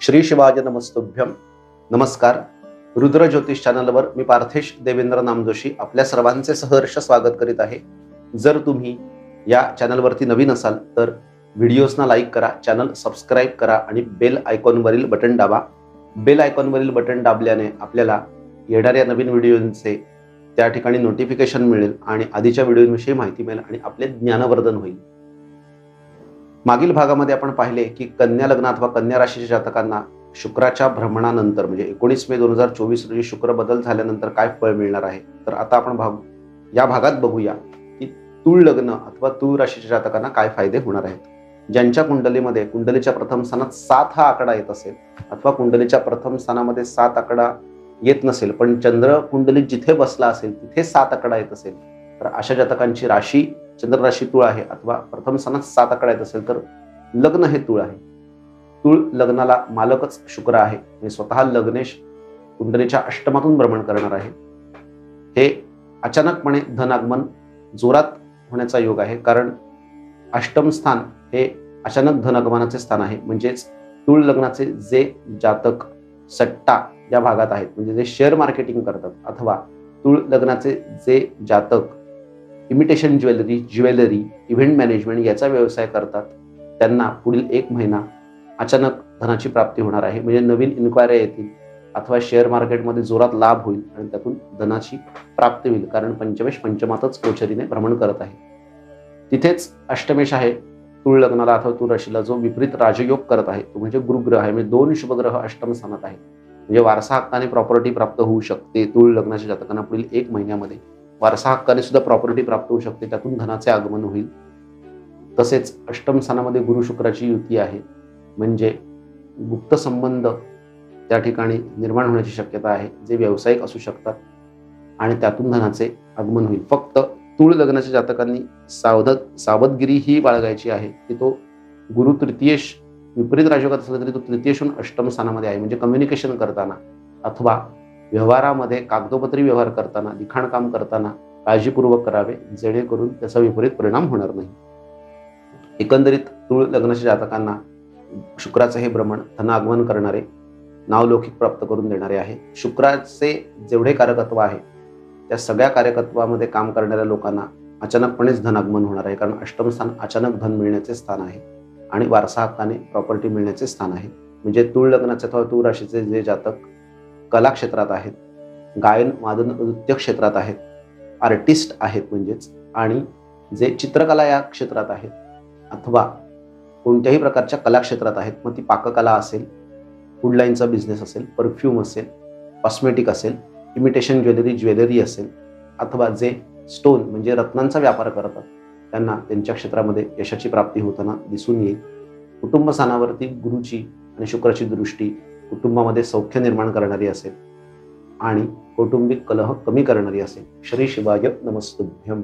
श्री शिवाय नमस्तुभ्यम. नमस्कार. रुद्र ज्योतिष चॅनलवर मी पार्थेश देवेंद्र नामजोशी आपल्या सर्वांचे सहर्ष स्वागत करीत आहे. जर तुम्ही या चॅनलवरती नवीन असाल तर व्हिडिओजना लाईक करा, चॅनल सबस्क्राईब करा आणि बेल आयकॉनवरील बटन दाबा. बेल आयकॉनवरील बटन दाबल्याने आपल्याला येणाऱ्या नवीन व्हिडिओंचे त्या ठिकाणी नोटिफिकेशन मिळेल आणि आधीच्या व्हिडिओंविषयी माहिती मिळेल आणि आपले ज्ञानवर्धन होईल. मागील भागामध्ये आपण पाहिले की कन्या लग्न अथवा कन्या राशीच्या जातकांना शुक्राच्या भ्रमणानंतर म्हणजे 19 मे 2024 रोजी शुक्र बदल झाल्यानंतर काय फळ मिळणार आहे. तर आता आपण या भागात बघूया की तुळ लग्न अथवा तुळ राशीच्या जातकांना काय फायदे होणार आहेत. ज्यांच्या कुंडलीमध्ये कुंडलीच्या प्रथम स्थानात 7 हा आकडा येत असेल अथवा कुंडलीच्या प्रथम स्थानामध्ये 7 आकडा येत नसेल पण चंद्र कुंडलीत जिथे बसला असेल तिथे 7 आकडा येत असेल तर अशा जातकांची राशी चंद्र राशी तुळ आहे अथवा प्रथम स्थानात 7 आकडा येत असेल तर लग्न हे तुळ आहे. तुळ लग्नाला मालकच शुक्र आहे आणि स्वतः लग्नेश कुंडलीच्या अष्टमातून भ्रमण करणार आहे. हे अचानकपणे धन आगमन जोरात होण्याचा योग आहे, कारण अष्टम स्थान हे अचानक धन आगमनाचे स्थान आहे. म्हणजेच तुळ लग्नाचे जे जातक सट्टा या भागात आहेत म्हणजे जे शेअर मार्केटिंग करतात अथवा तुळ लग्नाचे जे जातक इमिटेशन ज्वेलरी इव्हेंट मॅनेजमेंट याचा व्यवसाय करतात त्यांना पुढील 1 महिना अचानक धनाची प्राप्ती होणार आहे. म्हणजे नवीन इन्क्वायऱ्या येतील अथवा शेअर मार्केटमध्ये जोरात लाभ होईल आणि त्यातून धनाची प्राप्ती होईल, कारण पंचमेश पंचमातच गोचरीने भ्रमण करत आहे. तिथेच अष्टमेश आहे तुळ लग्नाला अथवा तुळ राशीला जो विपरीत राजयोग करत आहे तो म्हणजे गुरुग्रह आहे. म्हणजे 2 शुभग्रह अष्टम स्थानात आहे. म्हणजे वारसा हक्काने प्रॉपर्टी प्राप्त होऊ शकते. तुळ लग्नाच्या जातकांना पुढील 1 महिन्यामध्ये वारसा हक्काने सुद्धा प्रॉपर्टी प्राप्त होऊ शकते, त्यातून धनाचे आगमन होईल. तसेच अष्टम स्थानामध्ये गुरु शुक्राची युती आहे म्हणजे गुप्त संबंध त्या ठिकाणी निर्माण होण्याची शक्यता आहे जे व्यावसायिक असू शकतात आणि त्यातून धनाचे आगमन होईल. फक्त तुळ लग्नाच्या जातकांनी सावधगिरी ही बाळगायची आहे की तो गुरु तृतीयेश विपरीत राजयोगात असला तरी तो तृतीयेशून अष्टम स्थानामध्ये आहे. म्हणजे कम्युनिकेशन करताना अथवा व्यवहारामध्ये कागदोपत्री व्यवहार करताना लिखाण काम करताना काळजीपूर्वक करावे जेणेकरून त्याचा विपरीत परिणाम होणार नाही. एकंदरीत तुळ लग्नाच्या जातकांना शुक्राचे हे भ्रमण धन आगमन करणारे नावलौकिक प्राप्त करून देणारे आहे. शुक्राचे जेवढे कारकत्व आहे त्या सगळ्या कारकत्वामध्ये काम करणाऱ्या लोकांना अचानकपणेच धन आगमन होणार आहे, कारण अष्टम स्थान अचानक धन मिळण्याचे स्थान आहे आणि वारसा हक्काने प्रॉपर्टी मिळण्याचे स्थान आहे. म्हणजे तुळ लग्नाचे अथवा तुळ राशीचे जे जातक कला क्षेत्रात आहेत, गायन वादन नृत्य क्षेत्रात आहेत, आर्टिस्ट आहेत म्हणजेच, आणि जे चित्रकला या क्षेत्रात आहेत अथवा कोणत्याही प्रकारच्या कला क्षेत्रात आहेत, मग ती पाककला असेल, फूड लाईनचा बिझनेस असेल, परफ्यूम असेल, कॉस्मेटिक असेल, इमिटेशन ज्वेलरी असेल अथवा जे स्टोन म्हणजे रत्नांचा व्यापार करतात त्यांना त्यांच्या क्षेत्रामध्ये यशाची प्राप्ती होताना दिसून येईल. कुटुंब स्थानावरती गुरुची आणि शुक्राची दृष्टी कुटुंबामध्ये सौख्य निर्माण करणारी असेल आणि कौटुंबिक कलह कमी करणारी असेल. श्री शिवाय नमस्तुभ्यम.